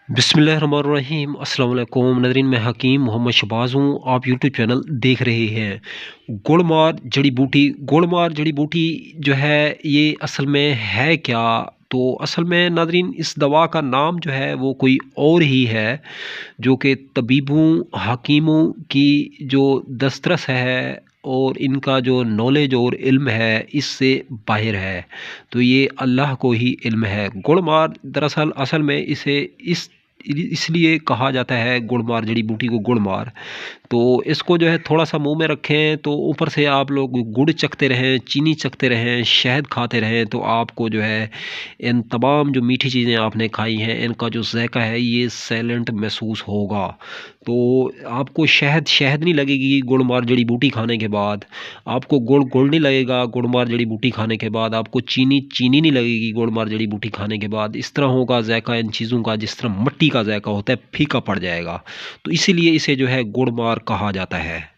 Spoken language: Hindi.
बिस्मिल्लाहिर्रहमानिर्रहीम अस्सलाम वालेकुम नाज़रीन, मैं हकीम मोहम्मद शहबाज हूँ। आप यूट्यूब चैनल देख रहे हैं। गुड़मार जड़ी बूटी जो है ये असल में है क्या? तो असल में नाज़रीन इस दवा का नाम जो है वो कोई और ही है, जो कि तबीबों हकीमों की जो दस्तरस है और इनका जो नॉलेज और इल्म है इससे बाहिर है। तो ये अल्लाह को ही इल्म है। गुड़मार दरअसल असल में इसे इसलिए कहा जाता है, गुड़मार जड़ी बूटी को गुड़मार। तो इसको जो है थोड़ा-सा मुँह में रखें तो ऊपर से आप लोग गुड़ चखते रहें, चीनी चखते रहें, शहद खाते रहें, तो आपको जो है इन तमाम जो मीठी चीज़ें आपने खाई हैं इनका जो ज़ायक़ा है ये साइलेंट महसूस होगा। तो आपको शहद शहद नहीं लगेगी गुड़मार जड़ी बूटी खाने के बाद। आपको गुड़ गुड़ नहीं लगेगा गुड़मार जड़ी बूटी खाने के बाद। आपको चीनी चीनी नहीं लगेगी गुड़मार जड़ी बूटी खाने के बाद। इस तरह होगा ज़ायक़ा इन चीज़ों का जिस तरह मट्टी का ज़ायक़ा होता है, फ़ीका पड़ जाएगा। तो इसीलिए इसे जो है गुड़मार कहा जाता है।